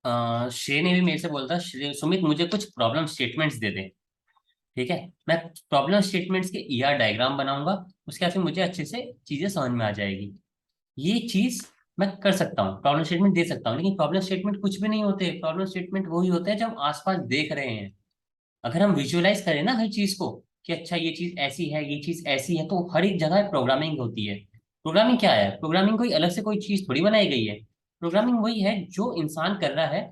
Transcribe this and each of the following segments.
श्रेय ने भी मेरे से बोला था, श्रेय सुमित मुझे कुछ प्रॉब्लम स्टेटमेंट्स दे दे। ठीक है, मैं प्रॉब्लम स्टेटमेंट्स के ईआर डायग्राम बनाऊंगा, उसके बाद फिर मुझे अच्छे से चीजें समझ में आ जाएगी। ये चीज मैं कर सकता हूँ, प्रॉब्लम स्टेटमेंट दे सकता हूँ, लेकिन प्रॉब्लम स्टेटमेंट कुछ भी नहीं होते। प्रॉब्लम स्टेटमेंट वही होते हैं जो हम आसपास देख रहे हैं। अगर हम विजुअलाइज करें ना हर चीज को, कि अच्छा ये चीज ऐसी है, ये चीज ऐसी है, तो हर एक जगह प्रोग्रामिंग होती है। प्रोग्रामिंग क्या है? प्रोग्रामिंग कोई अलग से कोई चीज थोड़ी बनाई गई है। प्रोग्रामिंग वही है जो इंसान कर रहा है,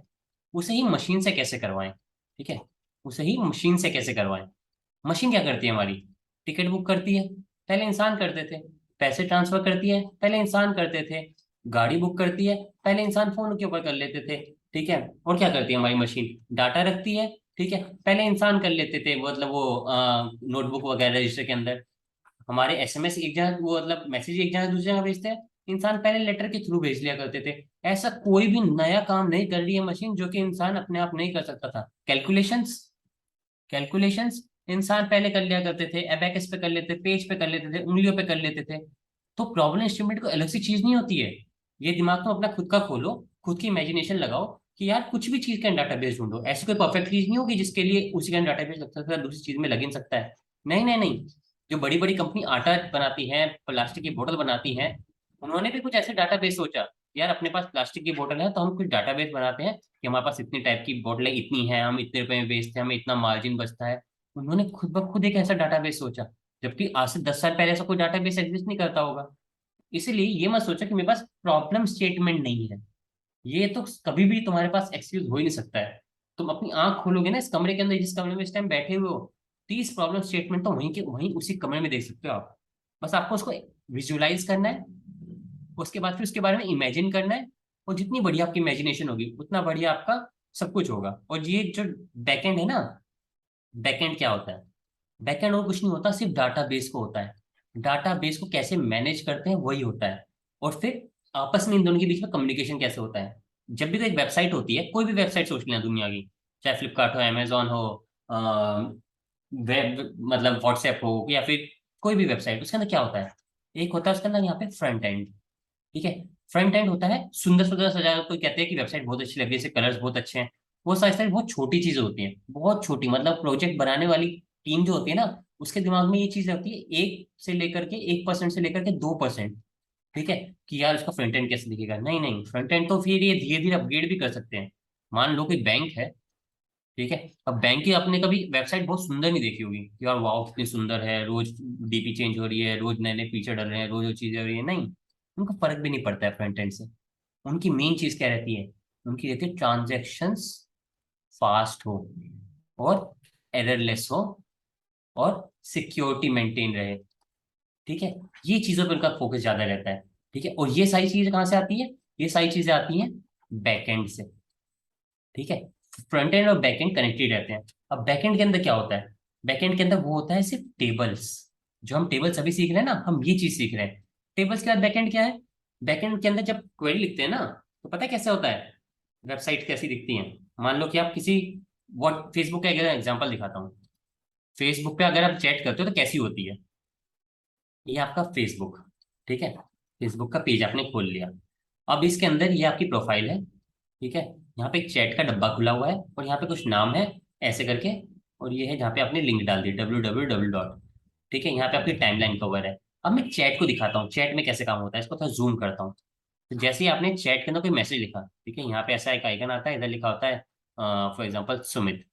उसे ही मशीन से कैसे करवाएं। ठीक है, उसे ही मशीन से कैसे करवाएं। मशीन क्या करती है हमारी? टिकट बुक करती है, पहले इंसान करते थे। पैसे ट्रांसफर करती है, पहले इंसान करते थे। गाड़ी बुक करती है, पहले इंसान फोन के ऊपर कर लेते थे। ठीक है, और क्या करती है हमारी मशीन? डाटा रखती है। ठीक है, पहले इंसान कर लेते थे, मतलब वो नोटबुक वगैरह रजिस्टर के अंदर। हमारे एसएमएस एक जगह, वो मतलब मैसेज एक जगह दूसरी जगह भेजते हैं, इंसान पहले लेटर के थ्रू भेज लिया करते थे। ऐसा कोई भी नया काम नहीं कर रही है मशीन जो कि इंसान अपने आप नहीं कर सकता था। कैलकुलेशंस, कैलकुलेशंस इंसान पहले कर लिया करते थे, एबेकस पे कर लेते, पेज पे कर लेते थे, उंगलियों पे कर लेते थे। तो प्रॉब्लम एस्टिमेट कोई अलग सी चीज नहीं होती है। ये दिमाग तो अपना खुद का खोलो, खुद की इमेजिनेशन लगाओ, कि यार कुछ भी चीज का डाटाबेस ढूंढो। ऐसी कोई परफेक्ट चीज नहीं होगी जिसके लिए उसी का डाटाबेस लग सकता है, दूसरी चीज में लग इन सकता है। नहीं नहीं नहीं। जो बड़ी बड़ी कंपनी आटा बनाती है, प्लास्टिक की बोतल बनाती है, उन्होंने भी कुछ ऐसे डाटाबेस सोचा, यार अपने पास प्लास्टिक की बोतल है तो हम कुछ डाटाबेस बनाते हैं कि हमारे पास इतनी टाइप की बोतलें इतनी हैं, हम इतने रुपए में बेचते हैं, हमें इतना मार्जिन बचता है। उन्होंने खुद ब खुद एक ऐसा डाटाबेस सोचा, जबकि आज से 10 साल पहले ऐसा कोई डाटाबेस एग्जिस्ट नहीं करता होगा। इसीलिए ये मत सोचा कि मेरे पास प्रॉब्लम स्टेटमेंट नहीं है। ये तो कभी भी तुम्हारे पास एक्सक्यूज हो ही नहीं सकता है। तुम अपनी आंख खोलोगे ना इस कमरे के अंदर, जिस कमरे में इस टाइम बैठे हुए हो, 30 प्रॉब्लम स्टेटमेंट तो वहीं के वहीं उसी कमरे में देख सकते हो आप। बस आपको उसको विजुअलाइज करना है, उसके बाद फिर उसके बारे में इमेजिन करना है। और जितनी बढ़िया आपकी इमेजिनेशन होगी उतना बढ़िया आपका सब कुछ होगा। और ये जो बैकएंड है ना, बैकएंड क्या होता है? बैकएंड और कुछ नहीं होता, सिर्फ डाटाबेस को होता है। डाटाबेस को कैसे मैनेज करते हैं वही होता है। और फिर आपस में इन दोनों के बीच में कम्युनिकेशन कैसे होता है। जब भी कोई वेबसाइट होती है, कोई भी वेबसाइट सोच लेना दुनिया की, चाहे फ्लिपकार्ट हो, अमेजोन हो, वेब मतलब व्हाट्सएप हो, या फिर कोई भी वेबसाइट, उसके अंदर क्या होता है? एक होता है उसके अंदर यहाँ पे फ्रंट एंड। ठीक है, फ्रंट एंड होता है सुंदर सुंदर सजा, कोई कहते हैं कि वेबसाइट बहुत अच्छी लग रही है, इसके कलर्स बहुत अच्छे हैं। वो साइज बहुत छोटी चीजें होती हैं, बहुत छोटी, मतलब प्रोजेक्ट बनाने वाली टीम जो होती है ना, उसके दिमाग में ये चीज होती है, 1% से लेकर के 2%। ठीक है, कि यार उसका फ्रंट एंड कैसे दिखेगा। नहीं नहीं, फ्रंट एंड तो फिर ये धीरे धीरे अपग्रेड भी कर सकते हैं। मान लो कोई बैंक है, ठीक है, अब बैंक की आपने कभी वेबसाइट बहुत सुंदर नहीं देखी होगी, कि यार वाह कितनी सुंदर है, रोज डीपी चेंज हो रही है, रोज नए नए फीचर डल रहे हैं, रोज वो चीजें हो रही है। नहीं, उनको फर्क भी नहीं पड़ता है फ्रंट एंड से। उनकी मेन चीज क्या रहती है? उनकी रहती है ट्रांजेक्शन्स फास्ट हो, और एररलेस हो, और सिक्योरिटी मेंटेन रहे। ठीक है, ये चीजों पर उनका फोकस ज्यादा रहता है। ठीक है, और ये सारी चीजें कहाँ से आती है? ये सारी चीजें आती हैं बैकएंड से। ठीक है, फ्रंट एंड और बैक एंड कनेक्टेड रहते हैं। अब बैक एंड के अंदर क्या होता है? बैक एंड के अंदर वो होता है सिर्फ टेबल्स। जो हम टेबल्स अभी सीख रहे हैं ना, हम ये चीज सीख रहे हैं। टेबल्स के बाद बैक एंड क्या है? बैक एंड के अंदर जब क्वेरी लिखते हैं ना, तो पता है कैसे होता है? वेबसाइट कैसी दिखती है? मान लो कि आप किसी, व्हाट फेसबुक का एग्जांपल दिखाता हूँ। फेसबुक पे अगर आप चैट करते हो तो कैसी होती है? ये आपका फेसबुक, ठीक है, फेसबुक का पेज आपने खोल लिया। अब इसके अंदर ये आपकी प्रोफाइल है। ठीक है, यहाँ पे एक चैट का डब्बा खुला हुआ है, और यहाँ पे कुछ नाम है ऐसे करके। और ये है जहाँ पे आपने लिंक डाल दी, www डॉट। ठीक है, यहाँ पे आपकी टाइमलाइन कवर है। अब मैं चैट को दिखाता हूँ, चैट में कैसे काम होता है, इसको थोड़ा जूम करता हूँ। तो जैसे ही आपने चैट के अंदर कोई मैसेज लिखा, ठीक है, यहाँ पे ऐसा एक आइकन आता है, इधर लिखा होता है फॉर एग्जाम्पल सुमित।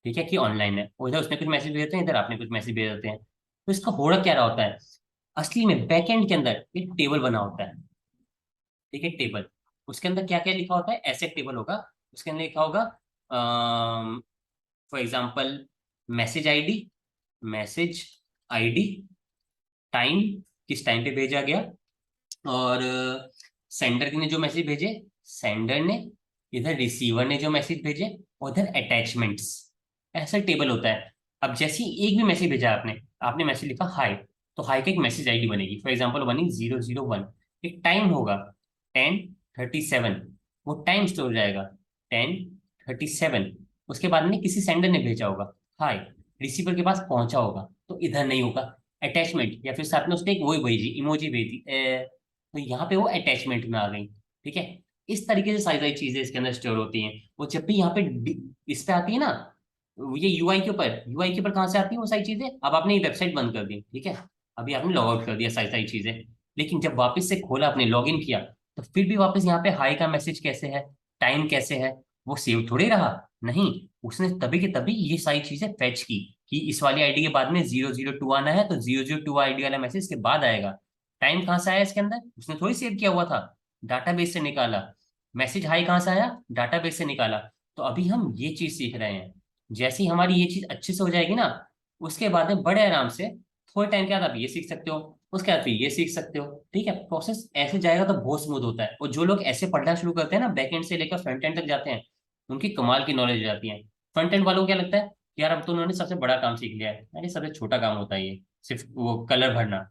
ठीक है, कि ऑनलाइन है, और इधर उसने कुछ मैसेज भेजते हैं, इधर आपने कुछ मैसेज भेज देते हैं। तो इसका हो रहा क्या रहा होता है? असली में बैकएंड के अंदर एक टेबल बना होता है। ठीक है, टेबल, उसके अंदर क्या क्या लिखा होता है? ऐसे टेबल होगा, उसके अंदर लिखा होगा for example message ID, message ID, time, किस टाइम पे भेजा गया, और सेंडर ने जो मैसेज भेजे, सेंडर ने, इधर रिसीवर ने जो मैसेज भेजे, और इधर अटैचमेंट्स। ऐसा टेबल होता है। अब जैसे ही एक भी मैसेज भेजा आपने, आपने मैसेज लिखा हाय, तो हाय की एक मैसेज आईडी बनेगी, फॉर एग्जाम्पल बनी 001। एक टाइम होगा 10:37, वो टाइम स्टोर हो जाएगा 10:37। उसके बाद में किसी सेंडर ने भेजा होगा हाय, रिसीवर के पास पहुंचा होगा, तो इधर नहीं होगा अटैचमेंट, या फिर साथ में उसने एक वही भेजी, इमोजी भेजी, तो यहाँ पे वो अटैचमेंट में आ गई। ठीक है, इस तरीके से सारी सारी चीजें इसके अंदर स्टोर होती हैं। वो जब भी यहाँ पे इस पे आती है ना, ये यूआई के ऊपर कहाँ से आती है वो सारी चीजें? अब आपने ये वेबसाइट बंद कर दी, ठीक है, अभी आपने लॉग आउट कर दिया सारी सारी चीजें, लेकिन जब वापस से खोला, आपने लॉग इन किया, तो फिर भी वापस यहाँ पे हाई का मैसेज कैसे है, टाइम कैसे है, वो सेव थोड़ी रहा। नहीं, उसने तभी के तभी ये सारी चीजें फैच की कि इस वाली आईडी के बाद में 002 आना है, तो 002 आईडी वाला मैसेज के बाद आएगा। टाइम कहाँ से आया इसके अंदर? उसने थोड़ी सेव किया हुआ था, डाटाबेस से निकाला। मैसेज हाई कहाँ से आया? डाटाबेस से निकाला। तो अभी हम ये चीज सीख रहे हैं। जैसे ही हमारी ये चीज अच्छे से हो जाएगी ना, उसके बाद में बड़े आराम से थोड़े टाइम के बाद आप ये सीख सकते हो, उसके बाद फिर ये सीख सकते हो। ठीक है, प्रोसेस ऐसे जाएगा तो बहुत स्मूथ होता है। और जो लोग ऐसे पढ़ना शुरू करते हैं ना, बैक एंड से लेकर फ्रंट एंड तक जाते हैं, उनकी कमाल की नॉलेज हो जाती है। फ्रंट एंड वालों को क्या लगता है कि यार अब तो उन्होंने सबसे बड़ा काम सीख लिया है। अरे सबसे छोटा काम होता है ये, सिर्फ वो कलर भरना।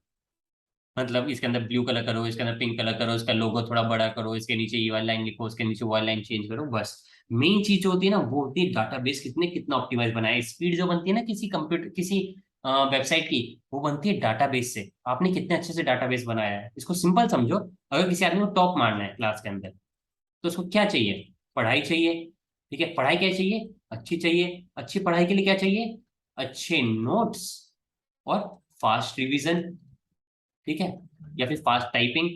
मतलब इसके अंदर ब्लू कलर करो, इसके अंदर पिंक कलर करो, इसका लोगो थोड़ा बड़ा करो, इसके नीचे ये वाली लाइन लिखो, इसके नीचे वो वाली लाइन चेंज करो, बस। मेन चीज जो होती है ना, वो होती है डाटाबेस कितने कितना ऑप्टिमाइज बनाया। स्पीड जो बनती है ना किसी कंप्यूटर, किसी वेबसाइट की, वो बनती है डाटाबेस से। आपने कितने अच्छे से डाटाबेस बनाया है, इसको सिंपल समझो। अगर किसी आदमी को टॉप मारना है क्लास के अंदर, तो उसको क्या चाहिए? पढ़ाई चाहिए। ठीक है, पढ़ाई क्या चाहिए? अच्छी चाहिए। अच्छी पढ़ाई के लिए क्या चाहिए? अच्छे नोट्स और फास्ट रिवीजन। ठीक है, या फिर फास्ट टाइपिंग।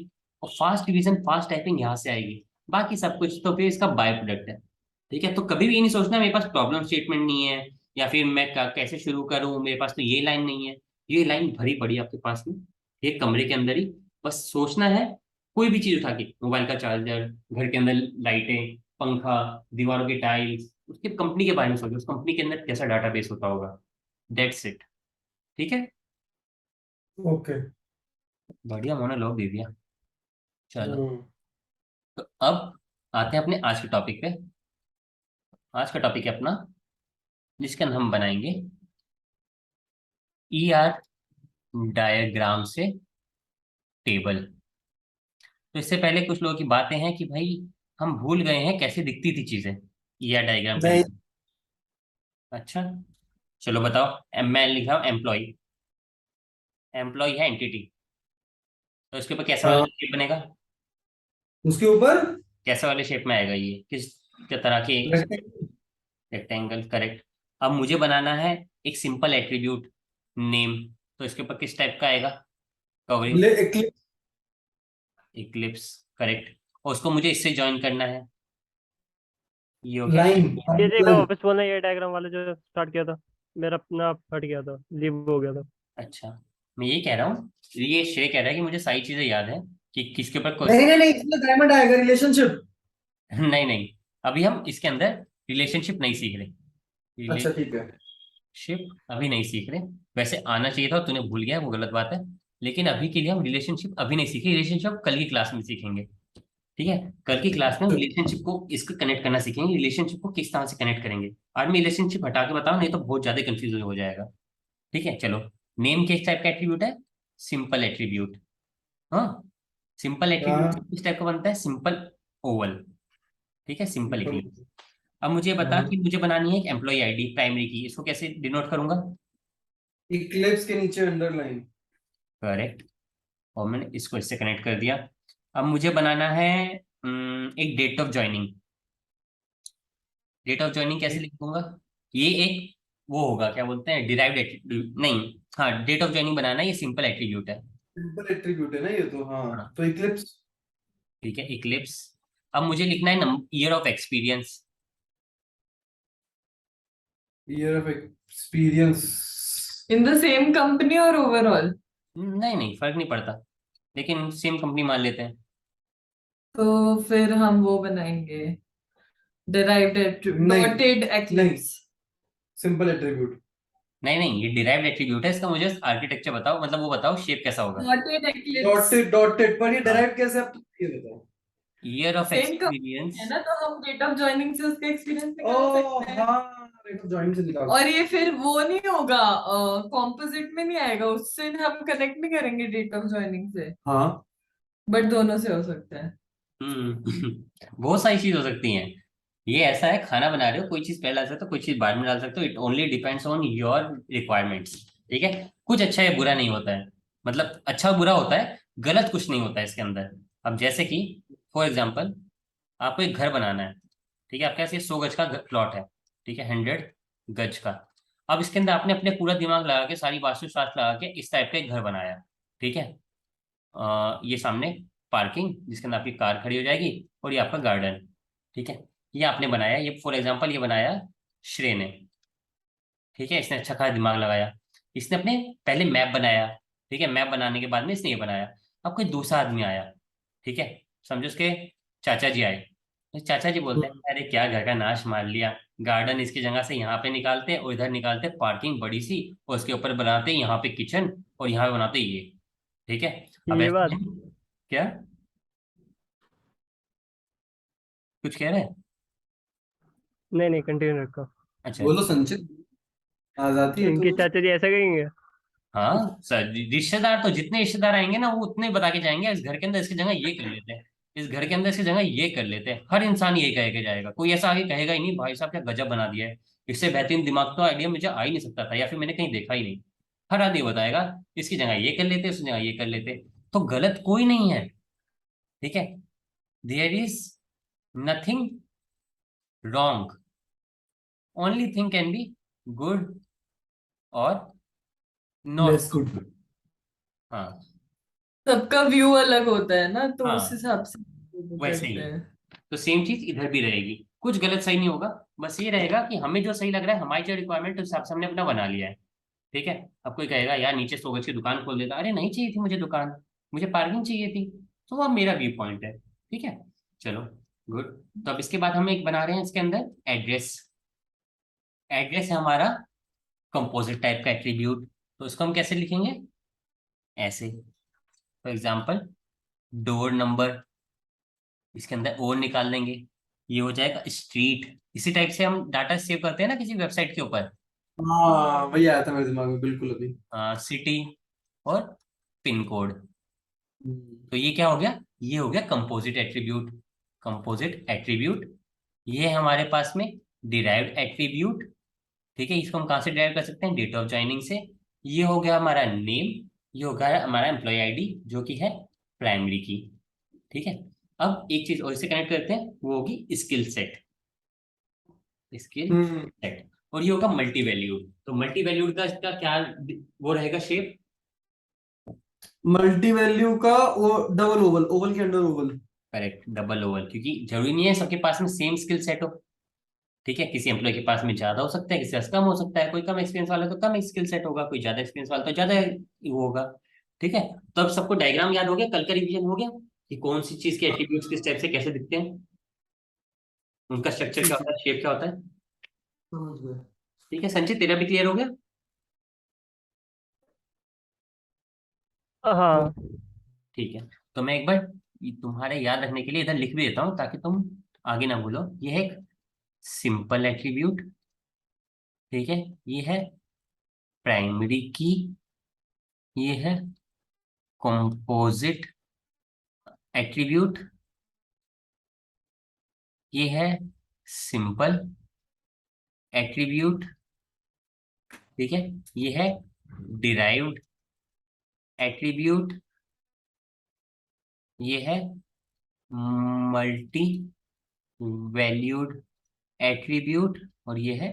और फास्ट डिवीजन फास्ट टाइपिंग यहाँ से आएगी, बाकी सब कुछ तो फिर इसका बाय प्रोडक्ट है। ठीक है, तो कभी भी ये नहीं सोचना मेरे पास प्रॉब्लम स्टेटमेंट नहीं है, या फिर मैं कैसे शुरू करूं, मेरे पास तो ये लाइन नहीं है। ये लाइन भरी पड़ी है आपके पास में, एक कमरे के अंदर ही। बस सोचना है, कोई भी चीज उठा के, मोबाइल का चार्जर, घर के अंदर लाइटें, पंखा, दीवारों की टाइल्स, उसके कंपनी के बारे में सोचो, उस कंपनी के अंदर कैसा डाटाबेस होता होगा। That's it. ठीक है, ओके। बढ़िया मोनोलॉग दे दिया। चलो, हम्म। तो अब आते हैं अपने आज के टॉपिक पे। आज का टॉपिक है अपना, जिसके अंदर हम बनाएंगे ER डायग्राम से टेबल। तो इससे पहले कुछ लोगों की बातें हैं कि भाई हम भूल गए हैं कैसे दिखती थी चीजें ER डायग्राम के नहीं। अंदर। अच्छा, चलो बताओ। मैं लिखा हूँ एम्प्लॉय। एम्प्लॉय है एंटिटी, तो इसके ऊपर कैसा वाला हाँ, शेप बनेगा? उसके ऊपर कैसे वाले शेप में आएगा ये, किस तरह के? रेक्टेंगल। Rectangle, correct. अब मुझे बनाना है एक सिंपल एट्रीब्यूट, नेम। तो इसके ऊपर किस टाइप का आएगा? कवरिंग। इक्लिप्स। Eclipse, correct. और उसको मुझे इससे ज्वाइन करना है, ये हो गया लाइन। ER। ये मैं लाइन। वापस बोलना, ये डायग्राम वाला जो स्टार्ट किया था, मेरा अपना हट गया था, लीव हो गया था। अच्छा, मैं ये कह रहा हूँ, ये श्रेय कह रहा है कि मुझे सारी चीजें याद है कि किसके ऊपर नहीं नहीं नहीं, इसमें डायमंड आएगा, रिलेशनशिप। नहीं नहीं, अभी हम इसके अंदर रिलेशनशिप नहीं सीख रहे। अच्छा ठीक है। शिप अभी नहीं सीख रहे। वैसे आना चाहिए था, तूने भूल गया, वो गलत बात है। लेकिन अभी के लिए हम रिलेशनशिप अभी नहीं सीखे, रिलेशनशिप कल की क्लास में सीखेंगे। ठीक है, कल की क्लास में हम रिलेशनशिप को इसको कनेक्ट करना सीखेंगे, रिलेशनशिप को किस तरह से कनेक्ट करेंगे। आज मैं रिलेशनशिप हटा के बताऊं, नहीं तो बहुत ज्यादा कंफ्यूजन हो जाएगा। ठीक है, चलो। नेम किस टाइप का एट्रीब्यूट है? Simple attribute. हाँ, सिंपल एट्रीब्यूट हाँ। किस टाइप का बनता है? Simple Oval. ठीक है, सिंपल सिंपल। इक्लिप्स। अब मुझे बता हाँ, कि मुझे बनानी है एक एम्प्लॉय आईडी प्राइमरी की, इसको कैसे डिनोट करूंगा? इक्लिप्स के नीचे अंडरलाइन। करेक्ट। और मैंने इसको इससे कनेक्ट कर दिया। अब मुझे बनाना है एक date of joining. Date of joining कैसे लिखूंगा? ये एक वो होगा, क्या बोलते हैं, डिराइव्ड एट्रीब्यूट नहीं। हाँ, डेट ऑफ ज्वाइनिंग बनाना है, ये सिंपल एट्रीब्यूट है। सिंपल एट्रीब्यूट है ना ये तो, हाँ। हाँ, तो इक्लिप्स। ठीक है, इक्लिप्स। अब मुझे लिखना है year of experience. Year of experience. In the same company or overall? नहीं नहीं, फर्क नहीं पड़ता, लेकिन सेम कंपनी मान लेते हैं। तो फिर हम वो बनाएंगे derived नहीं dotted नहीं, eclipse. Simple attribute. नहीं नहीं, ये डिराइव्ड एट्रीब्यूट है, इसका मुझे आर्किटेक्चर बताओ, मतलब वो बताओ शेप कैसा होगा। Dotted eclipse. डॉटेड डॉटेड, पर ये हाँ, डिराइव कैसे, आप ये बताओ। ईयर ऑफ सेम कंपनी है एक्सपीरियंस। ना, तो हम डेट ऑफ ज्वाइनिंग से उसका एक्सपीरियंस ओ निकाल सकते हैं। हाँ, रेट ऑफ जॉइनिंग से निकाल और सकते ये फिर वो नहीं होगा, कॉम्पोजिट में नहीं आएगा, उससे हम कनेक्ट नहीं करेंगे डेट ऑफ ज्वाइनिंग से, हैं। हाँ। बट दोनों से हो सकता है। बहुत सारी चीज हो सकती हैं। ये ऐसा है, खाना बना रहे हो, कोई चीज पहले डाल सकते हो, कोई चीज बाद में डाल सकते हो, it only depends on your requirements. ठीक है, कुछ अच्छा या बुरा नहीं होता है, मतलब अच्छा बुरा होता है, गलत कुछ नहीं होता है इसके अंदर। अब जैसे कि फॉर एग्जाम्पल, आपको एक घर बनाना है, ठीक है, आपके पास ये 100 गज का प्लॉट है, ठीक है, 100 गज का। अब इसके अंदर आपने अपने पूरा दिमाग लगा के, सारी वास्तुशास्त्र लगा के इस टाइप का एक घर बनाया, ठीक है। ये सामने पार्किंग जिसके अंदर आपकी कार खड़ी हो जाएगी, और ये आपका गार्डन, ठीक है। ये आपने बनाया, ये फॉर एग्जांपल ये बनाया श्रेय ने, ठीक है, इसने अच्छा खासा दिमाग लगाया, इसने अपने पहले मैप बनाया, ठीक है, मैप बनाने के बाद में इसने ये बनाया। अब कोई दूसरा आदमी आया, ठीक है, समझो उसके चाचा जी आए, तो चाचा जी बोलते हैं अरे क्या घर का नाश मार लिया, गार्डन इसकी जगह से यहाँ पे निकालते और इधर निकालते पार्किंग बड़ी सी, और उसके ऊपर बनाते यहाँ पे किचन, और यहाँ पे बनाते ये, ठीक है। अब ये ऐसे बात। क्या कुछ कह रहे हैं? नहीं नहीं, कंटिन्यू रखो। अच्छा। बोलो संचित, आजादी है इनके तो। चाचा जी ऐसा करेंगे? हाँ सर, रिश्तेदार तो जितने रिश्तेदार आएंगे ना वो उतने बता के जाएंगे, इस घर के अंदर इसकी जगह ये कर लेते हैं, इस घर के अंदर इसकी जगह ये कर लेते हैं, हर इंसान ये कह के जाएगा, कोई ऐसा आगे कहेगा ही नहीं भाई साहब क्या गजब बना दिया है, इससे बेहतरीन दिमाग तो आइडिया मुझे आ ही नहीं सकता था, या फिर मैंने कहीं देखा ही नहीं। हर आदमी बताएगा इसकी जगह ये कर लेते, इसकी जगह ये कर लेते। तो गलत कोई नहीं है, ठीक है, there is nothing wrong, only thing can be good और नॉट। Let's good. हाँ सबका व्यू अलग होता है ना, तो उस हाँ, हिसाब से वो वैसे ही करते है। हैं। तो सेम चीज इधर भी रहेगी, कुछ गलत सही नहीं होगा, बस ये रहेगा कि हमें जो सही लग रहा है, हमारी जो रिक्वायरमेंट उस हिसाब से हमने अपना बना लिया है, ठीक है। अब कोई कहेगा यार नीचे 100 गज की दुकान खोल देता, अरे नहीं चाहिए थी मुझे दुकान, मुझे पार्किंग चाहिए थी, तो वो मेरा व्यू पॉइंट है, ठीक है। चलो गुड। तो अब इसके बाद हम एक बना रहे हैं इसके अंदर एड्रेस। एड्रेस है हमारा कंपोजिट टाइप का एट्रीब्यूट, तो इसको हम कैसे लिखेंगे, ऐसे, फॉर एग्जाम्पल डोर नंबर, इसके अंदर और निकाल देंगे, ये हो जाएगा स्ट्रीट। इसी टाइप से हम डाटा सेव करते हैं ना किसी वेबसाइट के ऊपर, हाँ वही आया था मेरे दिमाग में बिल्कुल अभी। सिटी और पिन कोड। हम्म। तो ये क्या हो गया, ये हो गया कंपोजिट एट्रीब्यूट। कंपोजिट एट्रीब्यूट, ये है हमारे पास में डिराइव्ड एट्रीब्यूट, ठीक है, इसको हम कहाँ से डिराइव कर सकते हैं, डेट ऑफ ज्वाइनिंग से। ये हो गया हमारा नेम, ये हो गया हमारा एम्प्लॉय आईडी जो कि है प्राइमरी की, ठीक है। अब एक चीज और इससे कनेक्ट करते हैं, वो होगी स्किल सेट, स्किल हम्म। सेट, और ये होगा मल्टी वैल्यूड। तो मल्टी वैल्यूड का इसका क्या वो रहेगा शेप, मल्टी वैल्यू का वो डबल ओवल, ओवल के under Oval. Correct, double Oval, क्योंकि जरूरी नहीं है सबके पास में सेम स्किल सेट हो, ठीक है, किसी एम्प्लॉय के पास में ज्यादा हो सकता है, किसी के पास कम हो सकता है, कोई कम एक्सपीरियंस वाला तो कम स्किल सेट होगा, कोई ज्यादा एक्सपीरियंस वाला तो ज्यादा वो होगा, ठीक है। तो अब सबको डायग्राम याद हो गया, कल का रिवीजन हो गया कि कौन सी चीज के एट्रीब्यूट्स किस टाइप से कैसे दिखते हैं, उनका स्ट्रक्चर क्या ठीक होता है, है, शेप क्या होता है, समझ गए। ठीक है। संचित तेरा भी क्लियर हो गया? हाँ। ठीक है। तो मैं एक बार तुम्हारे याद रखने के लिए इधर लिख भी देता हूँ ताकि तुम आगे ना भूलो। ये है एक सिंपल एट्रीब्यूट, ठीक है, ये है प्राइमरी की, ये है कंपोजिट एट्रीब्यूट, ये है सिंपल एट्रीब्यूट, ठीक है, ये है डिराइव्ड एट्रीब्यूट, ये है मल्टी वैल्यूड एट्रीब्यूट, और ये है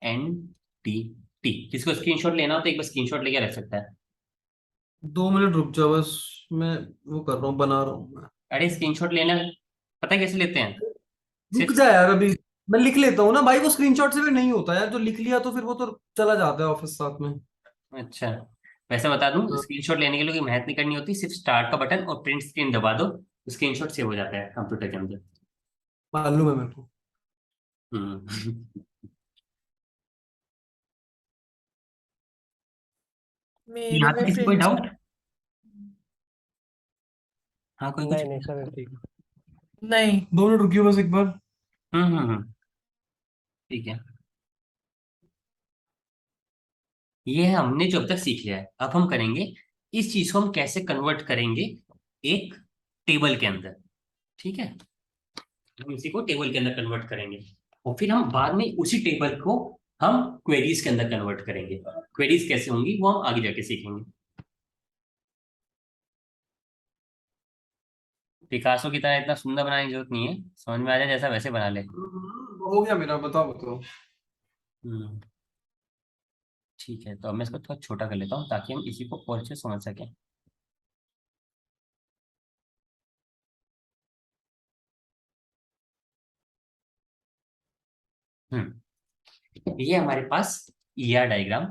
एनटीटी। जिसको स्क्रीनशॉट लेना हो तो एक बार स्क्रीनशॉट लेके रख सकता है। 2 मिनट रुक जाओ बस, मैं वो कर रहा हूँ, बना रहा हूँ मैं। अरे स्क्रीनशॉट लेना पता है कैसे लेते हैं, रुक सिर्फ जा यार अभी, मैं लिख लेता हूँ ना भाई, वो स्क्रीनशॉट से भी नहीं होता यार, जो लिख लिया तो फिर वो तो चला जाता है ऑफिस साथ में। अच्छा, वैसे बता दूं, हाँ, स्क्रीनशॉट लेने के लिए कोई मेहनत नहीं करनी होती, सिर्फ स्टार्ट का बटन और प्रिंट स्क्रीन दबा दो, स्क्रीनशॉट सेव हो जाता है कंप्यूटर के अंदर। मालूम है मेरे को। हम्म। मेरे यहाँ पे में किसी कोई प्रिंट। डाउट? हाँ कोई कुछ? नहीं नहीं, सब ठीक है। नहीं। 2 मिनट रुकियो बस एक बार। ठीक है। ये है हमने जो अब तक सीख लिया है, अब हम करेंगे इस चीज को हम कैसे कन्वर्ट करेंगे एक टेबल के अंदर, ठीक है। हम इसी को टेबल के अंदर कन्वर्ट करेंगे, और फिर हम बाद में उसी टेबल को हम क्वेरीज के अंदर कन्वर्ट करेंगे। क्वेरीज कैसे होंगी वो हम आगे जाके सीखेंगे। पिकासो की तरह इतना सुंदर बनाने की जरूरत नहीं है, समझ में आ जाए जैसा वैसे बना ले। हो गया मेरा, बताओ बताओ। हम्म, ठीक है, तो अब मैं इसको थोड़ा छोटा कर लेता हूँ ताकि हम इसी को और अच्छे से समझ सकें। ये हमारे पास ER डायग्राम,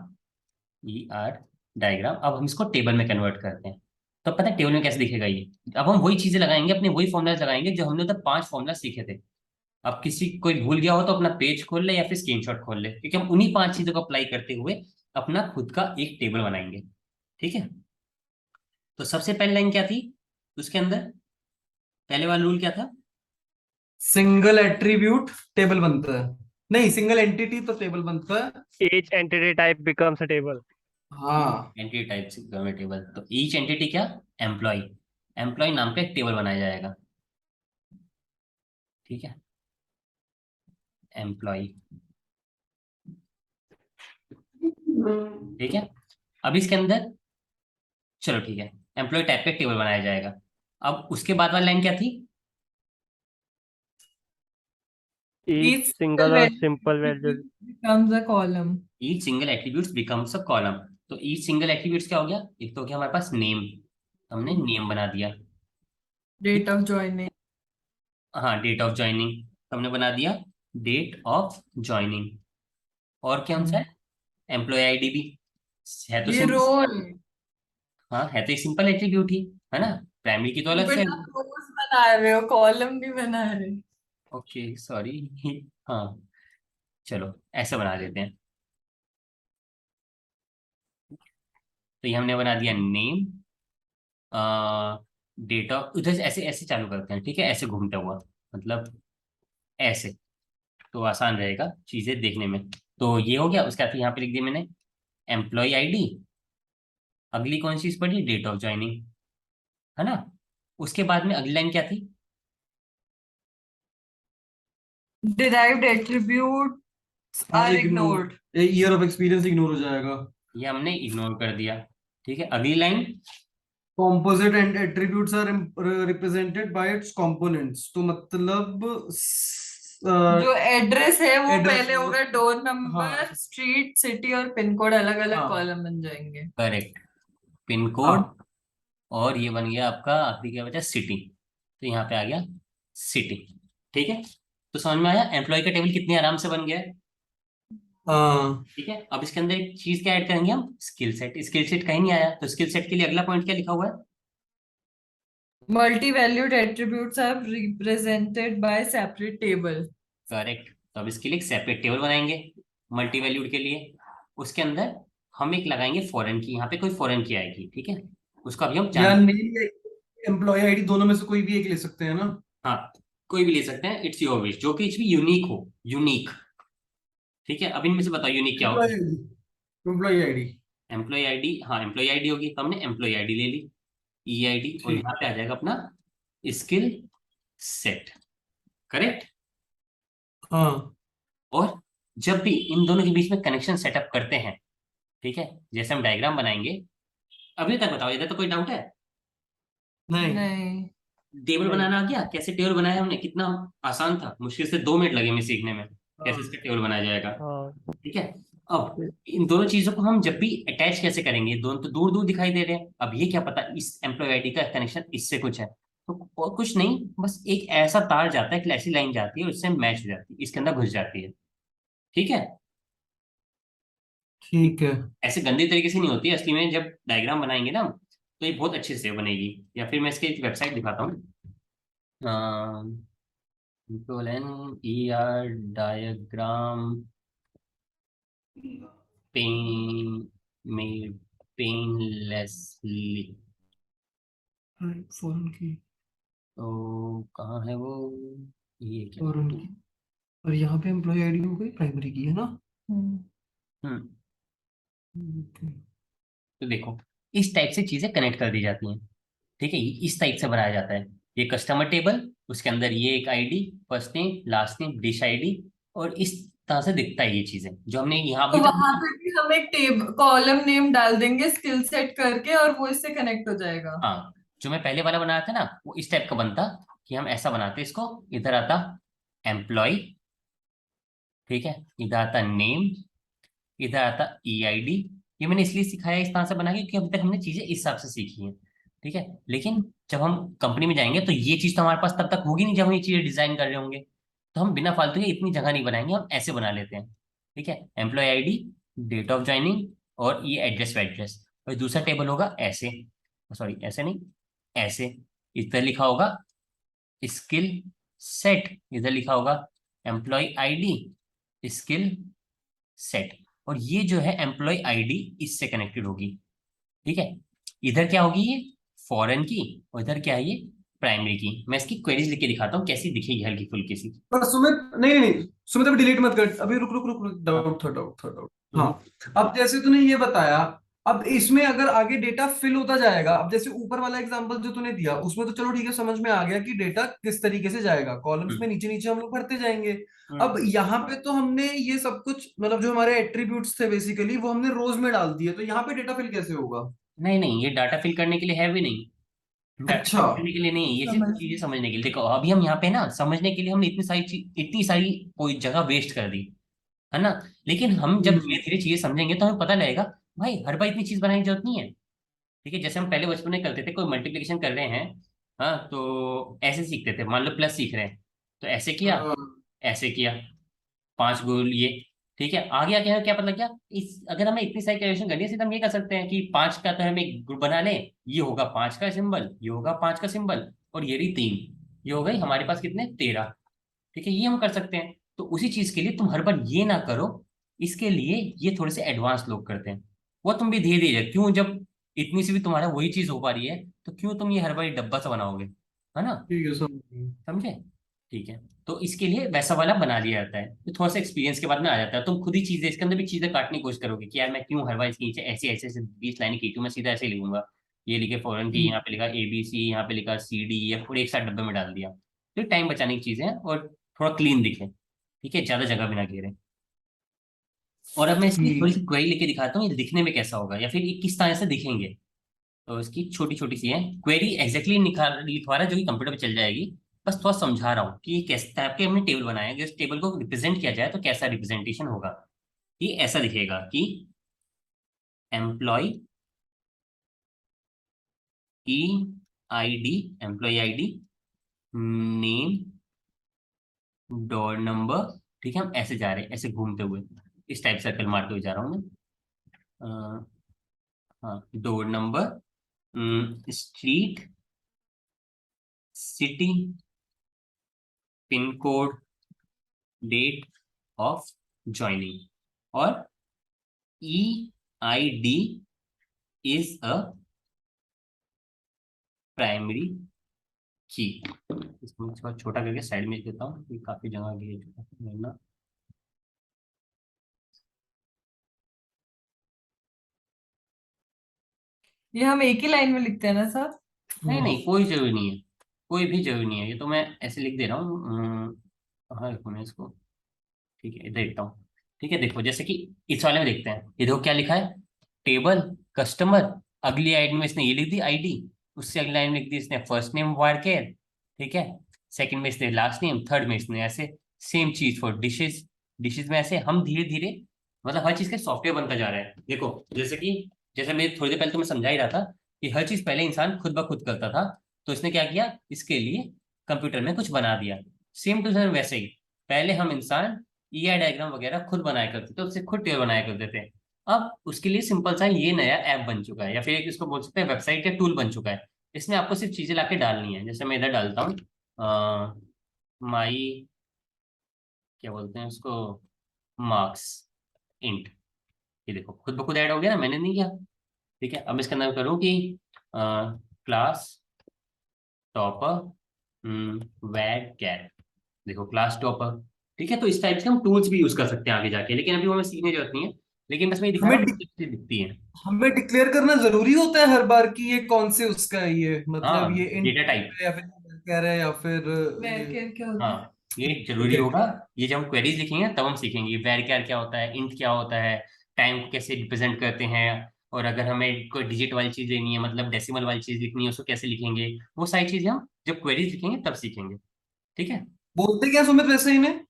ER डायग्राम। अब हम इसको टेबल में कन्वर्ट करते हैं। तो पता है टेबल में कैसे दिखेगा ये? अब हम वही चीजें लगाएंगे, अपने वही फॉर्मुलाज लगाएंगे जो हमने तो 5 फॉर्मुला सीखे थे। अब किसी कोई भूल गया हो तो अपना पेज खोल ले या फिर स्क्रीनशॉट खोल ले, क्योंकि हम उन्हीं 5 चीजों को अप्लाई करते हुए अपना खुद का एक टेबल बनाएंगे। ठीक है, तो सबसे पहली लाइन क्या थी उसके अंदर? पहले वाला रूल क्या था? सिंगल एट्रीब्यूट टेबल बनता है, नहीं सिंगल एंटिटी तो टेबल बनता है। each entity type becomes a table. हाँ। एंटिटी टाइप से टेबल, तो ईच एंटिटी क्या? एम्प्लॉय। एम्प्लॉय नाम का एक टेबल बनाया जाएगा। ठीक है, एम्प्लॉय। ठीक है, अब इसके अंदर, चलो ठीक है, एम्प्लॉय टाइप का एक टेबल बनाया जाएगा। अब उसके बाद वाली लाइन क्या थी? Each Each single or simple value. becomes a column. Each single attributes becomes a column. तो ईच सिंगल एट्रीब्यूट्स क्या हो गया? एक तो हो गया हमारे पास नेम, हमने नेम बना दिया। Date of joining. हाँ, डेट ऑफ ज्वाइनिंग हमने बना दिया, डेट ऑफ ज्वाइनिंग। और कौन सा है? एम्प्लॉय आईडी भी है तो ये सिंपल। रोल। हाँ, है तो एक सिंपल एट्रीब्यूट ही, है ना? प्राइमरी की तो अलग से। बट आप रोज बना रहे हो, कॉलम भी बना रहे हो। Okay sorry. हाँ, चलो ऐसा बना देते हैं। तो ये हमने बना दिया नेम, डेट ऑफ, उधर से ऐसे ऐसे चालू करते हैं, ठीक है, ऐसे घूमता हुआ, मतलब ऐसे, तो आसान रहेगा चीजें देखने में। तो ये हो गया। उसके बाद यहाँ पे लिख दिया मैंने एम्प्लॉय आईडी। अगली कौन सी चीज पड़ी? डेट ऑफ ज्वाइनिंग, है ना? उसके बाद में अगली लाइन क्या थी? Derived attributes हाँ, are ignore, ignored. Year of experience ignore हो जाएगा। ये हमने इग्नोर कर दिया। ठीक है, अगली line. Composite and attributes are represented by its components, तो मतलब जो एड्रेस है वो एड्रेस, पहले होगा, डोर हाँ नंबर, स्ट्रीट, सिटी और पिन कोड अलग अलग हाँ कॉलम बन जाएंगे। Correct, pin code. हाँ और ये बन गया आपका आखिरी क्या बचा? सिटी। तो यहाँ पे आ गया सिटी। ठीक है, तो समझ में आया एम्प्लॉय का टेबल कितने आराम से बन गया है। हाँ। ठीक है, अब इसके अंदर एक चीज क्या ऐड करेंगे हम? Skill set. स्किल सेट कहीं नहीं आया, तो स्किल सेट के लिए अगला पॉइंट क्या लिखा हुआ है? Multi valued attributes are represented by separate table. Correct, तो अब इसके लिए एक सेपरेट टेबल बनाएंगे मल्टी वैल्यूड के लिए। उसके अंदर हम एक लगाएंगे फॉरेन की, यहाँ पे कोई फॉरेन की आएगी, ठीक है, उसका भी हम या जान। नेम या एम्प्लॉय आईडी दोनों में से कोई भी एक ले सकते हैं ना। हाँ, कोई भी ले सकते हैं, इट्स योर विश, जो कि भी यूनिक हो, यूनिक। ठीक है, अब इनमें से बताओ यूनिक क्या एम्प्लॉय होगा? ID, employee ID. Employee ID, हाँ एम्प्लॉय आईडी होगी, तो हमने एम्प्लॉय आईडी ले ली, EID, और ठीक। यहाँ पे आ जाएगा अपना स्किल सेट। करेक्ट। हाँ। और जब भी इन दोनों के बीच में कनेक्शन सेटअप करते हैं, ठीक है, जैसे हम डायग्राम बनाएंगे, अभी तक बताओ, इधर तो कोई डाउट है? नहीं। नहीं। टेबल नहीं। बनाना आ गया? कैसे टेबल बनाया हमने, कितना आसान था, मुश्किल से 2 मिनट लगे हमें सीखने में कैसे हाँ। इसका टेबल बनाया जाएगा। हाँ। ठीक है, अब इन दोनों चीजों को हम जब भी अटैच कैसे करेंगे? दोनों तो दूर दूर दिखाई दे रहे हैं, अब ये क्या पता इस एम्प्लॉय आईडी का कनेक्शन इससे कुछ है, तो और कुछ नहीं, बस एक ऐसा तार जाता है, एक ऐसी लाइन जाती है, उससे मैच हो जाती है, इसके अंदर घुस जाती है। ठीक है, ठीक है। ऐसे गंदे तरीके से नहीं होती है असली में, जब डायग्राम बनाएंगे ना तो ये बहुत अच्छे से बनेगी। या फिर मैं इसकी एक वेबसाइट दिखाता हूँ, ER diagram pen made painlessly. Foreign key, तो कहाँ है वो? ये क्या? फॉरेन की, और यहाँ पे एम्प्लॉय आईडी हो गई प्राइमरी की, है ना। हम्म, ओके। तो देखो इस टाइप से चीजें कनेक्ट कर दी जाती हैं। ठीक है, इस टाइप से बनाया जाता है ये कस्टमर टेबल। उसके अंदर ये एक ID, first name last name dish ID, और इस तरह से दिखता है ये चीजें जो हमने यहाँ तो अभी वहां तक। पे भी हम एक टेब कॉलम नेम डाल देंगे स्किल सेट करके, और वो इससे कनेक्ट हो जाएगा। हाँ, जो मैं पहले वाला बनाया था ना वो इस टाइप का बनता कि हम ऐसा बनाते इसको, इधर आता एम्प्लॉय, ठीक है, इधर आता नेम, इधर आता EID। ये मैंने इसलिए सिखाया इस तरह से बना के क्योंकि अभी तक हमने चीजें इस हिसाब से सीखी हैं, ठीक है। लेकिन जब हम कंपनी में जाएंगे तो ये चीज तो हमारे पास तब तक होगी नहीं जब हम ये चीजें डिजाइन कर रहे होंगे, तो हम बिना फालतू के इतनी जगह नहीं बनाएंगे, हम ऐसे बना लेते हैं, ठीक है। Employee ID, date of joining, और ये एड्रेस वेड्रेस। और दूसरा टेबल होगा ऐसे, सॉरी ऐसे नहीं, ऐसे, इधर लिखा होगा स्किल सेट, इधर लिखा होगा एम्प्लॉय ID स्किल सेट। और ये जो है एम्प्लॉय ID इससे कनेक्टेड होगी, ठीक है। इधर क्या होगी ये फॉरेन की, और इधर क्या है ये प्राइमरी की। मैं इसकी क्वेरीज लिख के दिखाता हूँ कैसी दिखेगी हल्की फुल्की सी। पर सुमित, नहीं नहीं नहीं, सुमित अभी डिलीट मत कर, अभी रुक रुक रुक रुक, डाउट था, डाउट था, डाउट। हाँ, अब जैसे तूने ये बताया, अब इसमें अगर आगे डेटा फिल होता जाएगा, अब जैसे ऊपर वाला एग्जांपल जो तूने दिया उसमें तो चलो ठीक है, समझ में आ गया कि डेटा किस तरीके से जाएगा, कॉलम्स में नीचे नीचे हम लोग भरते जाएंगे। अब यहाँ पे तो हमने ये सब कुछ, मतलब जो हमारे एट्रीब्यूट्स थे बेसिकली वो हमने रोज में डाल दिए, तो यहाँ पे डेटा फिल कैसे होगा? नहीं नहीं, ये डाटा फिल करने के लिए है भी नहीं, डाटा अच्छा, फिल करने के लिए नहीं है, ये सिर्फ समझ चीजें समझने के लिए। देखो अभी हम यहाँ पे ना समझने के लिए हमने इतनी सारी चीज, इतनी सारी कोई जगह वेस्ट कर दी, है ना। लेकिन हम जब धीरे धीरे चीजें समझेंगे तो हमें पता लगेगा भाई हर बार इतनी चीज बनाने की जरूरत नहीं है, ठीक है। जैसे हम पहले बचपन में करते थे, कोई मल्टीप्लिकेशन कर रहे हैं, हाँ, तो ऐसे सीखते थे, मान लो प्लस सीख रहे हैं तो ऐसे किया, हाँ, ऐसे किया, 5 गुण ये, ठीक है। आगे आगे हमें क्या पता क्या, इस अगर हमें इतनी सारी कैलकुलेशन करनी है सीधा हम ये कर सकते हैं कि 5 का तो हम एक ग्रुप बना लें, ये होगा 5 का सिंबल, ये होगा 5 का सिंबल, और ये रही 3, ये हो गई हमारे पास कितने 13, ठीक है। ये हम कर सकते हैं। तो उसी चीज के लिए तुम हर बार ये ना करो, इसके लिए ये थोड़े से एडवांस लोग करते हैं। वो तुम भी धीरे धीरे, क्यों, जब इतनी सी भी तुम्हारा वही चीज हो पा रही है तो क्यों तुम ये हर बार डब्बा सा बनाओगे, है ना, ठीक है, समझ गया। समझे। ठीक है, तो इसके लिए वैसा वाला बना लिया जाता है, तो थोड़ा सा एक्सपीरियंस के बाद में आ जाता है। तुम खुद ही चीजें इसके अंदर भी चीजें काटने की कोशिश करोगे कि यार मैं क्यों हर बार इसके नीचे ऐसे ऐसे ऐसे 20 लाइनें की, मैं सीधा ऐसे लिखूंगा, ये लिखे फॉरन की, यहाँ पे लिखा ABC, यहाँ पे लिखा CD, या पूरे एक साथ डब्बे में डाल दिया, तो टाइम बचाने की चीजें हैं और थोड़ा क्लीन दिखे, ठीक है, ज्यादा जगह भी ना घेरे। और अब मैं इसकी थोड़ी ठीक। सी क्वेरी लेके दिखाता हूँ ये दिखने में कैसा होगा या फिर ये किस तरह से दिखेंगे। तो इसकी छोटी छोटी सी है क्वेरी, एग्जैक्टली निकाल लिखवा रहा है जो कि कंप्यूटर पे चल जाएगी। बस थोड़ा समझा रहा हूँ कि ये किस टाइप के हमने टेबल बनाया है, अगर इस टेबल को रिप्रेजेंट किया जाए तो कैसा रिप्रेजेंटेशन होगा। ये ऐसा दिखेगा कि employee EID, employee ID, name, door number, ठीक है। हम ऐसे जा रहे हैं, ऐसे घूमते हुए, इस टाइप सर्कल मारते हुए जा रहा हूँ मैं। हाँ, door number, street, city, pin code, date of joining, और EID is a primary key. इसको मैं थोड़ा छोटा करके साइड में लिख देता हूँ, ये काफी जगह घेर चुका है वरना। ये हम एक ही लाइन में लिखते हैं ना सर? नहीं नहीं, कोई जरूरी नहीं है, कोई भी जरूरी नहीं है, ये तो मैं ऐसे लिख दे रहा हूँ। हाँ देखो मैं इसको, ठीक है, इधर लिखता हूँ, ठीक है। देखो जैसे कि इस वाले में देखते हैं, ये देखो क्या लिखा है, टेबल कस्टमर, अगली लाइन में इसने ये लिख दी ID, उससे अगली लाइन में लिख दी इसने फर्स्ट नेम वार केयर, ठीक है। सेकंड में इसने लास्ट नेम, थर्ड में इसने ऐसे, सेम चीज फॉर डिशेज, डिशेज में ऐसे। हम धीरे धीरे मतलब हर चीज का सॉफ्टवेयर बनता जा रहा है। देखो जैसे कि, जैसे मैं थोड़ी देर पहले तुम्हें समझा ही रहा था कि हर चीज पहले इंसान खुद ब खुद करता था, तो इसने क्या किया, इसके लिए कंप्यूटर में कुछ बना दिया। सेम टू सेम वैसे ही पहले हम इंसान EI डायग्राम वगैरह खुद बनाया करते थे, उससे खुद टेबल बनाया करते थे। अब उसके लिए सिंपल सा ये नया ऐप बन चुका है, या फिर एक इसको बोल सकते हैं वेबसाइट या टूल बन चुका है। इसमें आपको सिर्फ चीजें लाके डालनी है। जैसे मैं इधर डालता हूँ माई, क्या बोलते हैं उसको, मार्क्स इंट, ये देखो खुद ब खुद ऐड हो गया ना, मैंने नहीं किया, ठीक है। अब इसका नाम करूँ कि क्लास टॉपर वैड कैर, देखो क्लास टॉपर, ठीक है। तो इस टाइप से हम टूल्स भी यूज कर सकते हैं आगे जाके, लेकिन अभी वो हमें सीखने की जरूरत नहीं है। लेकिन बस मैं ये दिखा हमें रहा हूँ डि- कितनी दिखती है। हमें डिक्लेयर करना जरूरी होता है हर बार कि ये कौन से उसका है, ये मतलब हाँ, ये इंट डेटा टाइप, है या फिर कह रहे हैं या फिर वेर ये। केयर क्या होता है? हाँ ये ठीक जरूरी है, होगा। ठीक है। ये जब हम क्वेरीज लिखेंगे तब हम सीखेंगे वेर क्या क्या होता है, इंट क्या होता है, टाइम को कैसे रिप्रेजेंट करते हैं, और अगर हमें कोई डिजिट वाली चीज लेनी है, मतलब डेसिमल वाली चीज लिखनी है, उसको कैसे लिखेंगे, वो सारी चीजें हम जब क्वेरीज लिखेंगे तब सीखेंगे। ठीक है। बोलते क्या सुमित वैसे इन्हें?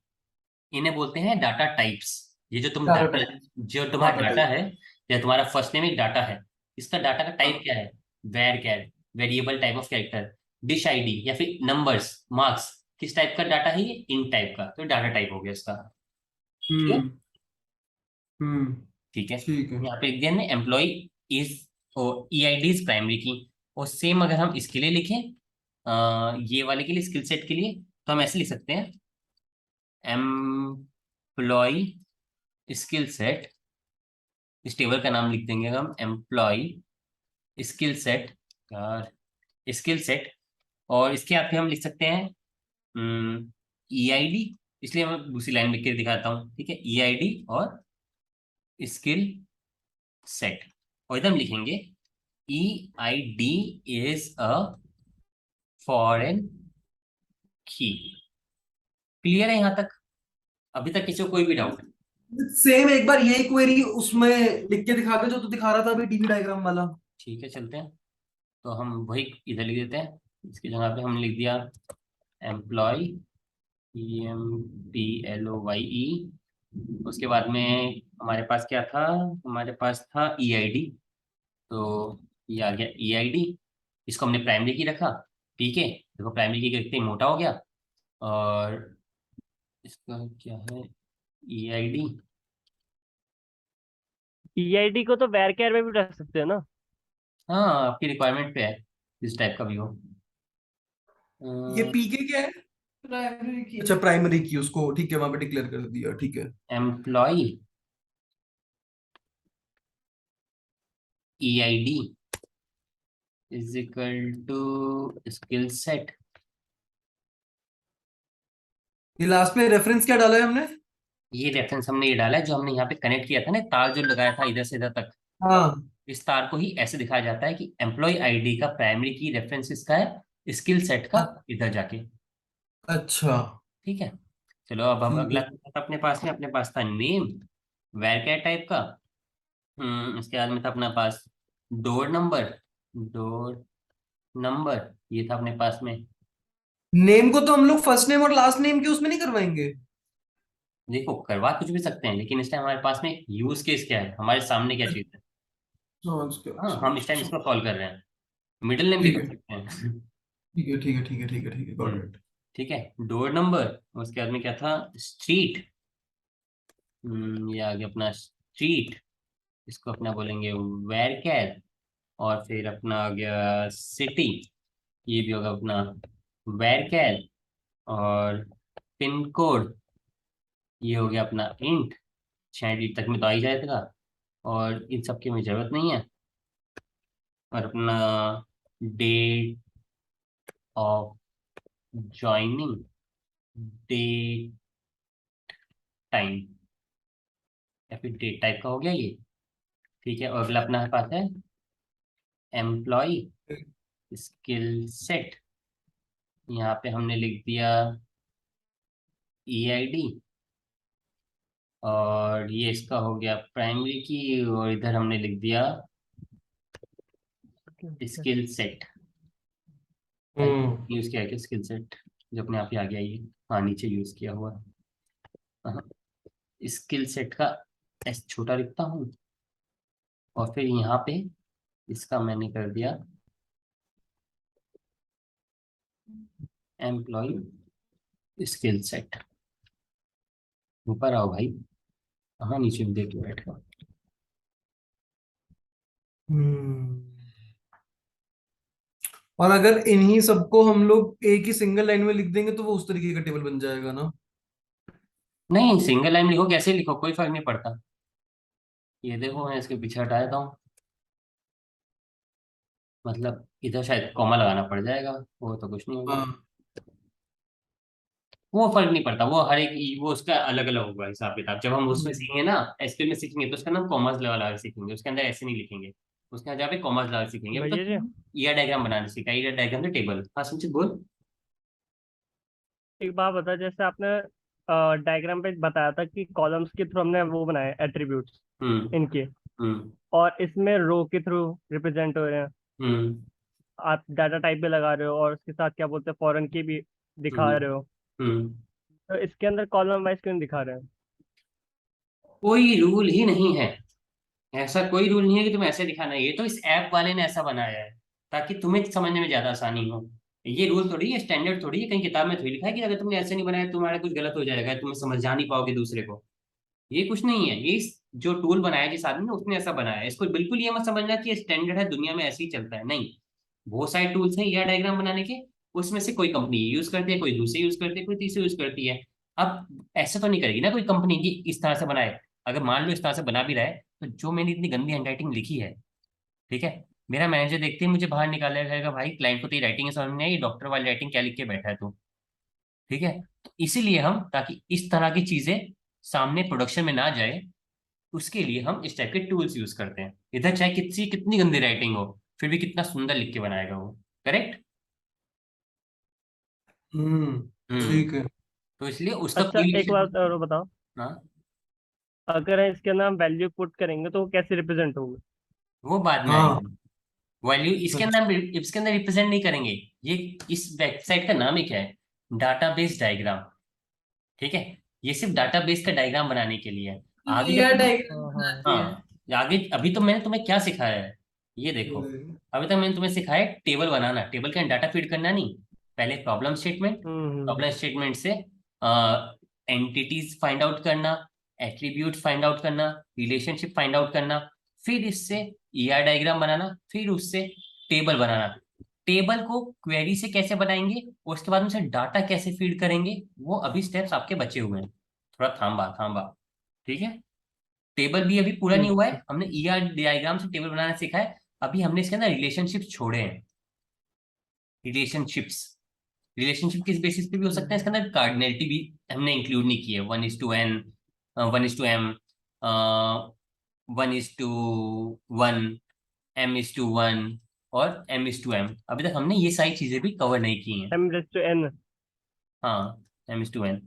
इन्हें बोलते हैं डाटा टाइप्स। ये जो तुम डाटा डाटा, टाइप। जो तुम्हारा डाटा डाटा टाइप। है, या तुम्हारा फर्स्ट नेम एक डाटा है, इसका डाटा का टाइप हाँ। क्या है? Var char, variable type of character. Dish ID या फिर नंबर्स, मार्क्स, किस टाइप का डाटा है? ये इन टाइप का, तो डाटा टाइप हो गया इसका। क्लियर? हम्म। हम्म। ठीक है। ठीक है। यहाँ पे लिख दिया हमने एम्प्लॉय इज, और ई आई डी इज प्राइमरी की। और सेम अगर हम इसके लिए लिखें, ये वाले के लिए, स्किल सेट के लिए, तो हम ऐसे लिख सकते हैं, एम्प्लॉय स्किल सेट, इस टेबल का नाम लिख देंगे हम एम्प्लॉय स्किल सेट, और स्किल सेट, और इसके आगे हम लिख सकते हैं ई आई डी। इसलिए मैं दूसरी लाइन लिख के दिखाता हूँ। ठीक है, ई आई डी और स्किल सेट, और इधर हम लिखेंगे E I D is a foreign key. Clear है यहाँ तक? अभी तक किसी को कोई भी डाउट? सेम एक बार यही क्वेरी उसमें लिख के दिखा दे जो तू दिखा रहा था अभी, टीवी डायग्राम वाला। ठीक है, चलते हैं। तो हम वही इधर लिख देते हैं, इसकी जगह पे हम लिख दिया employ, E M P L O Y E. उसके बाद में हमारे पास क्या था? हमारे पास था ई आई डी। तो ये आ गया ई आई डी। इसको हमने प्राइमरी की रखा। ठीक है, देखो प्राइमरी की कितनी मोटा हो गया। और इसका क्या है? E I D. ईआईडी को तो वैरकेर में भी रख सकते हैं ना। हाँ, आपकी रिक्वायरमेंट पे है, इस टाइप का भी हो। ये पीके क्या है? प्राइमरी की। अच्छा प्राइमरी की, उसको ठीक है वहां पे डिक्लेयर कर दिया, ठीक है। Employee E I D is equal to skill set. ये लास्ट में रेफरेंस क्या डाला है हमने? ये रेफरेंस हमने ये डाला है जो हमने यहाँ पे कनेक्ट किया था ना, तार जो लगाया था इधर से इधर तक। हाँ। इस तार को ही ऐसे दिखाया जाता है कि एम्प्लॉय आईडी का प्राइमरी की रेफरेंस इसका है, स्किल सेट का इधर जाके। अच्छा। ठीक है। चलो अब हम ठीक अगला है। था अपने पास में, अपने पास था नेम, वैर टाइप का। इसके बाद में था अपने पास डोर नंबर, डोर नंबर, ये था अपने पास में। नेम को तो हम लोग फर्स्ट नेम और लास्ट नेम के उसमें नहीं करवाएंगे? देखो करवा कुछ भी सकते हैं, लेकिन इस टाइम हमारे पास में यूज केस क्या है, हमारे सामने क्या चीज है। समझ गया, हाँ, हम इस टाइम समझ। इसको सॉल्व कर रहे हैं। मिडिल नेम भी ठीक कर है। सकते हैं। ठीक है। ठीक है। ठीक है। ठीक है। ठीक है, गॉट हम्म, इट। ठीक है। डोर नंबर, उसके बाद में क्या था? स्ट्रीट। ये आ गया अपना स्ट्रीट, इसको अपना बोलेंगे वेर कैर। और फिर अपना आ गया सिटी, ये भी होगा अपना वेर कैर। और पिन कोड, ये हो गया अपना इंट, 6 डिजिट तक में तो आ ही जाएगा। और इन सब की हमें जरूरत नहीं है। और अपना date of joining, date time, या फिर डेट टाइप का हो गया ये। ठीक है, और अगला अपना पास है एम्प्लॉय स्किल सेट। यहाँ पे हमने लिख दिया ई आई डी, और ये इसका हो गया प्राइमरी की, और इधर हमने लिख दिया स्किल सेट। हम्म। यूज किया है स्किल सेट, जो अपने आप ही आ गया ये। हाँ, नीचे यूज किया हुआ है। स्किल सेट का एस छोटा लिखता हूँ, और फिर यहाँ पे इसका मैंने कर दिया एम्प्लॉय स्किल सेट। ऊपर आओ भाई, हाँ नीचे भी देख लो बैठा। हम्म। और अगर इन्हीं सबको हम लोग एक ही सिंगल लाइन में लिख देंगे तो वो उस तरीके का टेबल बन जाएगा ना? नहीं, सिंगल लाइन लिखो कैसे लिखो, कोई फर्क नहीं पड़ता। ये देखो, मैं इसके पीछे हटा देता हूँ, मतलब इधर शायद कॉमा लगाना पड़ जाएगा, वो तो कुछ नहीं होगा। हाँ। वो फर्क नहीं पड़ता, वो हर एक वो उसका अलग अलग होगा हिसाब किताब। जब हम उसमें सीखेंगे ना, एसक्यूएल में सीखेंगे, तो उसका नाम कॉमर्स लगा लगा के सीखेंगे, उसके अंदर ऐसे नहीं लिखेंगे। उसके अंदर जहाँ पे कॉमर्स लगा के सीखेंगे। अभी तो भैया जी, ईयर डायग्राम बनाने सीखा, ईयर डायग्राम से टेबल। हाँ संचित बोल। एक बात बता, जैसे आपने डायग्राम पे बताया था कि कॉलम्स के थ्रू हमने वो बनाए एट्रीब्यूट्स हम्म। इनके, हम्म और इसमें रो के थ्रू रिप्रेजेंट हो रहे हैं। हम्म आप डाटा टाइप भी लगा रहे हो और उसके साथ क्या बोलते हैं फॉरेन की भी दिखा हम्म रहे हो। हम्म तो इसके अंदर कॉलम वाइज क्यों नहीं दिखा रहे हैं? कोई रूल ही नहीं है। ऐसा कोई रूल नहीं है कि तुम्हें ऐसे दिखाना है। ये तो इस ऐप वाले ने ऐसा बनाया है ताकि तुम्हें समझने में ज्यादा आसानी हो। ये रूल थोड़ी है, स्टैंडर्ड थोड़ी है, कहीं किताब में थोड़ी लिखा है कि अगर तुमने ऐसे नहीं बनाया तुम्हारा कुछ गलत हो जाएगा, तुम्हें समझ जा नहीं पाओगे दूसरे को। ये कुछ नहीं है। जो टूल बनाया जिस आदमी ने उसने ऐसा बनाया है। इसको बिल्कुल ये मत समझना कि स्टैंडर्ड है, दुनिया में ऐसे ही चलता है, नहीं। बहुत सारे टूल्स हैं या डायग्राम बनाने के। उसमें से कोई कंपनी यूज करती है, कोई दूसरी यूज करती है, कोई तीसरी यूज करती है। अब ऐसा तो नहीं करेगी ना कोई कंपनी की इस तरह से बनाए। अगर मान लो इस तरह से बना भी रहा है तो जो मैंने इतनी गंदी हैंडराइटिंग लिखी है, ठीक है, मेरा मैनेजर देखते ही मुझे बाहर निकालेगा, कहेगा भाई क्लाइंट को तेरी राइटिंग समझ में नहीं आई, डॉक्टर वाली राइटिंग क्या लिख के बैठा है तू। ठीक है। तो इसीलिए हम, ताकि इस तरह की चीजें सामने प्रोडक्शन में ना जाए, उसके लिए हम इस टाइप के टूल्स यूज करते हैं। इधर चाहे कितनी कितनी गंदी राइटिंग हो, फिर भी कितना सुंदर लिख के बनाएगा वो। करेक्ट। हम्म। ठीक है। तो इसलिए उसका अच्छा, कोई एक विषय। बात और बताओ। हाँ। अगर इसके अंदर हम वैल्यू पुट करेंगे तो वो कैसे रिप्रेजेंट होंगे? वो बाद में हाँ। आएगी। वैल्यू इसके अंदर रिप्रेजेंट नहीं करेंगे। ये इस वेबसाइट का नाम ही क्या है? Database diagram. ठीक है। ये सिर्फ डाटाबेस का डायग्राम बनाने के लिए है। आगे जब ईआर तुम, डायग्राम हाँ हाँ। बनाती है। हाँ, आगे अभी तो मैंने तुम्हें क्या सिखाया है, ये देखो। अभी तक मैंने तुम्हें सिखाया है टेबल बनाना, टेबल का डाटा फीड करना नहीं। पहले प्रॉब्लम स्टेटमेंट, हम्म। प्रॉब्लम स्टेटमेंट से एंटिटीज फाइंड आउट करना, एट्रीब्यूट फाइंड आउट करना, रिलेशनशिप फाइंड आउट करना, फिर इससे ईआर डायग्राम बनाना, फिर उससे टेबल बनाना। टेबल को क्वेरी से कैसे बनाएंगे, उसके बाद उसे डाटा कैसे फीड करेंगे, वो अभी स्टेप्स आपके बचे हुए हैं। थोड़ा थांबा थांबा। ठीक है। टेबल भी अभी पूरा नहीं ठीक हुआ है। है, हमने ईआर डायग्राम से टेबल बनाना सीखा है। अभी हमने इसके अंदर रिलेशनशिप छोड़े हैं। रिलेशनशिप्स, रिलेशनशिप किस बेसिस पे भी हो सकता है, इसके हम्म। अंदर कार्डिनलिटी भी हमने इंक्लूड नहीं की है। 1:n, 1:m, 1:1, m:1 और m:m। अभी तक हमने ये सारी चीजें भी कवर नहीं की हैं। m/n। हाँ, m:1।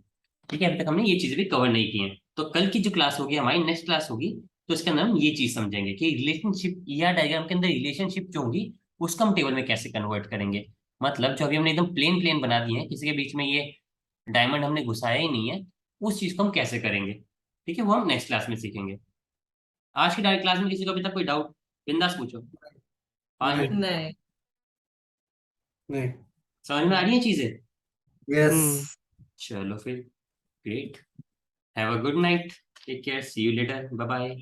ठीक है, अभी तक हमने ये चीजें भी कवर नहीं की हैं। तो कल की जो क्लास होगी, हमारी नेक्स्ट क्लास होगी, तो इसके अंदर हम ये चीज समझेंगे कि रिलेशनशिप या डायग्राम के अंदर रिलेशनशिप जो होगी उसको हम टेबल में कैसे कन्वर्ट करेंगे। मतलब जो अभी हमने एकदम प्लेन प्लेन बना दिए हैं, किसी के बीच में ये डायमंड हमने घुसाया ही नहीं है, उस चीज को हम कैसे करेंगे। ठीक है, वो हम नेक्स्ट क्लास में सीखेंगे। आज की डायरेक्ट क्लास में किसी को अभी तक कोई डाउट, बिंदास पूछो। 5 मिनट। नहीं। नहीं। नहीं। समझ में आ रही है चीजें? यस। हम्म। चलो फिर, great. Have a good night. Take care, see you later, bye bye.